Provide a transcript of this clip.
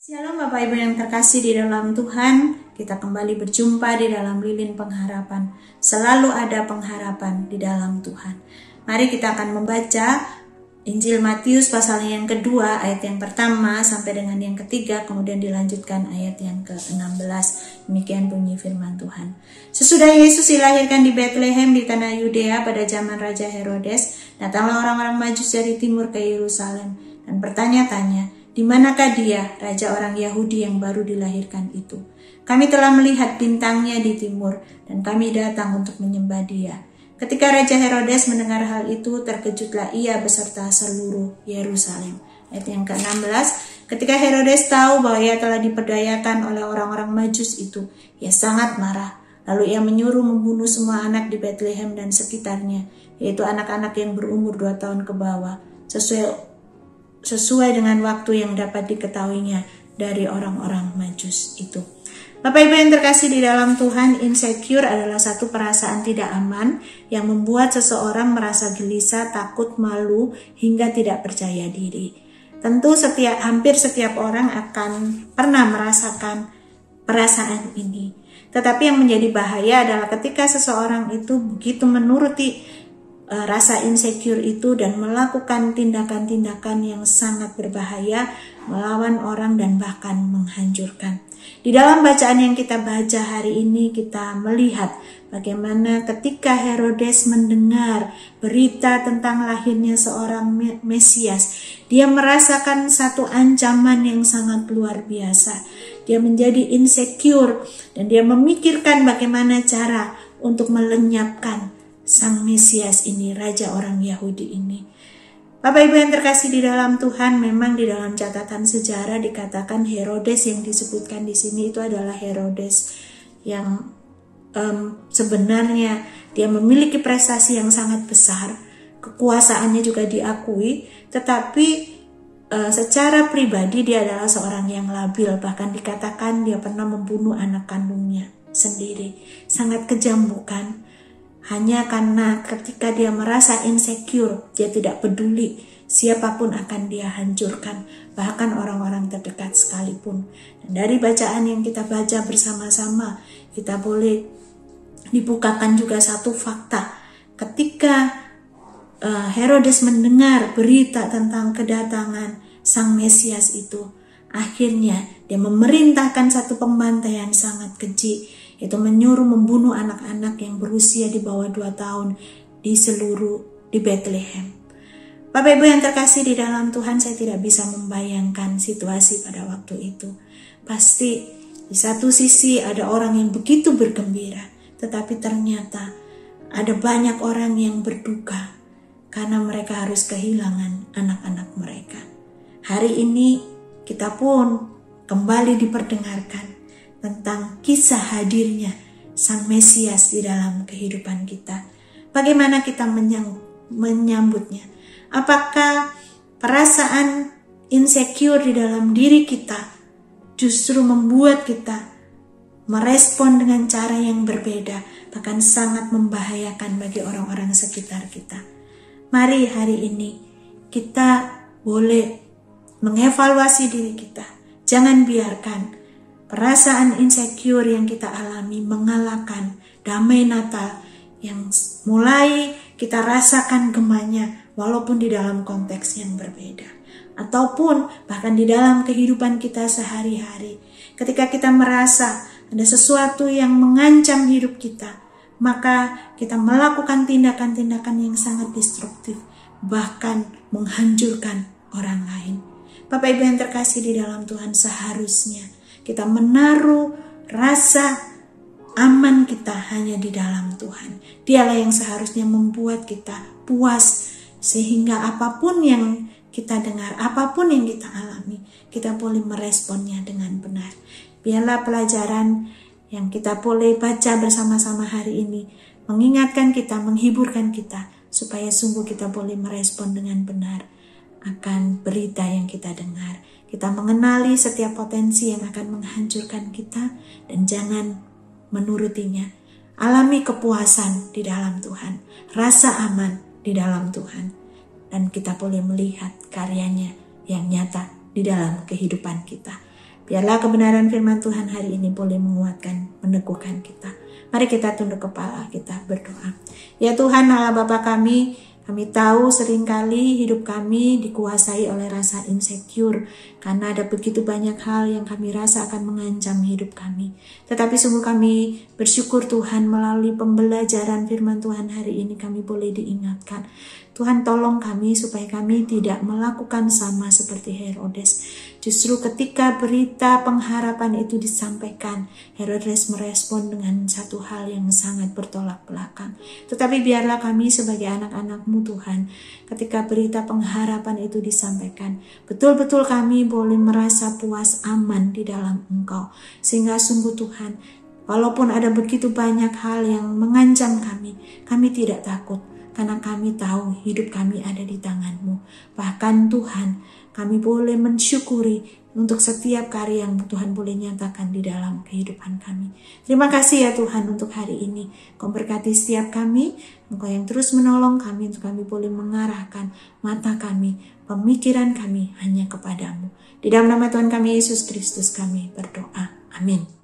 Shalom Bapak Ibu yang terkasih di dalam Tuhan, kita kembali berjumpa di dalam Lilin Pengharapan. Selalu ada pengharapan di dalam Tuhan. Mari kita akan membaca Injil Matius pasal yang kedua, ayat yang pertama sampai dengan yang ketiga, kemudian dilanjutkan ayat yang ke-16. Demikian bunyi firman Tuhan. Sesudah Yesus dilahirkan di Bethlehem di tanah Yudea pada zaman Raja Herodes, datanglah orang-orang Majus dari timur ke Yerusalem dan bertanya-tanya, di manakah dia, raja orang Yahudi yang baru dilahirkan itu? Kami telah melihat bintangnya di timur, dan kami datang untuk menyembah dia. Ketika Raja Herodes mendengar hal itu, terkejutlah ia beserta seluruh Yerusalem. Ayat yang ke-16, ketika Herodes tahu bahwa ia telah diperdayakan oleh orang-orang Majus itu, ia sangat marah. Lalu ia menyuruh membunuh semua anak di Bethlehem dan sekitarnya, yaitu anak-anak yang berumur 2 tahun ke bawah, sesuai dengan waktu yang dapat diketahuinya dari orang-orang Majus itu. Bapak Ibu yang terkasih di dalam Tuhan, insecure adalah satu perasaan tidak aman yang membuat seseorang merasa gelisah, takut, malu, hingga tidak percaya diri. Tentu hampir setiap orang akan pernah merasakan perasaan ini. Tetapi yang menjadi bahaya adalah ketika seseorang itu begitu menuruti rasa insecure itu dan melakukan tindakan-tindakan yang sangat berbahaya, melawan orang dan bahkan menghancurkan. Di dalam bacaan yang kita baca hari ini, kita melihat bagaimana ketika Herodes mendengar berita tentang lahirnya seorang Mesias, dia merasakan satu ancaman yang sangat luar biasa. Dia menjadi insecure dan dia memikirkan bagaimana cara untuk melenyapkan Sang Mesias ini, Raja orang Yahudi ini. Bapak Ibu yang terkasih di dalam Tuhan, memang di dalam catatan sejarah dikatakan Herodes yang disebutkan di sini itu adalah Herodes yang sebenarnya dia memiliki prestasi yang sangat besar, kekuasaannya juga diakui, tetapi secara pribadi dia adalah seorang yang labil, bahkan dikatakan dia pernah membunuh anak kandungnya sendiri. Sangat kejam bukan? Hanya karena ketika dia merasa insecure, dia tidak peduli siapapun akan dia hancurkan, bahkan orang-orang terdekat sekalipun. Dan dari bacaan yang kita baca bersama-sama, kita boleh dibukakan juga satu fakta. Ketika Herodes mendengar berita tentang kedatangan Sang Mesias itu, akhirnya dia memerintahkan satu pembantaian sangat keji, yaitu menyuruh membunuh anak-anak yang berusia di bawah 2 tahun di Bethlehem. Bapak Ibu yang terkasih di dalam Tuhan, saya tidak bisa membayangkan situasi pada waktu itu. Pasti di satu sisi ada orang yang begitu bergembira, tetapi ternyata ada banyak orang yang berduka karena mereka harus kehilangan anak-anak mereka. Hari ini kita pun kembali diperdengarkan tentang kisah hadirnya Sang Mesias di dalam kehidupan kita. Bagaimana kita menyambutnya? Apakah perasaan insecure di dalam diri kita justru membuat kita merespon dengan cara yang berbeda, bahkan sangat membahayakan bagi orang-orang sekitar kita? Mari hari ini kita boleh mengevaluasi diri kita. Jangan biarkan perasaan insecure yang kita alami mengalahkan damai Natal yang mulai kita rasakan gemanya, walaupun di dalam konteks yang berbeda. Ataupun bahkan di dalam kehidupan kita sehari-hari. Ketika kita merasa ada sesuatu yang mengancam hidup kita, maka kita melakukan tindakan-tindakan yang sangat destruktif, bahkan menghancurkan orang lain. Bapak Ibu yang terkasih di dalam Tuhan, seharusnya kita menaruh rasa aman kita hanya di dalam Tuhan. Dialah yang seharusnya membuat kita puas, sehingga apapun yang kita dengar, apapun yang kita alami, kita boleh meresponnya dengan benar. Biarlah pelajaran yang kita boleh baca bersama-sama hari ini mengingatkan kita, menghiburkan kita, supaya sungguh kita boleh merespon dengan benar akan berita yang kita dengar. Kita mengenali setiap potensi yang akan menghancurkan kita dan jangan menurutinya. Alami kepuasan di dalam Tuhan, rasa aman di dalam Tuhan, dan kita boleh melihat karyanya yang nyata di dalam kehidupan kita. Biarlah kebenaran firman Tuhan hari ini boleh menguatkan, meneguhkan kita. Mari kita tunduk kepala, kita berdoa. Ya Tuhan Allah Bapa kami tahu seringkali hidup kami dikuasai oleh rasa insecure karena ada begitu banyak hal yang kami rasa akan mengancam hidup kami. Tetapi sungguh kami bersyukur Tuhan, melalui pembelajaran firman Tuhan hari ini kami boleh diingatkan. Tuhan tolong kami supaya kami tidak melakukan sama seperti Herodes. Justru ketika berita pengharapan itu disampaikan, Herodes merespon dengan satu hal yang sangat bertolak belakang. Tetapi biarlah kami sebagai anak-anak-Mu Tuhan, ketika berita pengharapan itu disampaikan, betul-betul kami boleh merasa puas aman di dalam Engkau. Sehingga sungguh Tuhan, walaupun ada begitu banyak hal yang mengancam kami tidak takut. Karena kami tahu hidup kami ada di tangan-Mu. Bahkan Tuhan, kami boleh mensyukuri untuk setiap karya yang Tuhan boleh nyatakan di dalam kehidupan kami. Terima kasih ya Tuhan untuk hari ini. Kau berkati setiap kami, Engkau yang terus menolong kami untuk kami boleh mengarahkan mata kami, pemikiran kami hanya kepadamu. Di dalam nama Tuhan kami Yesus Kristus kami berdoa. Amin.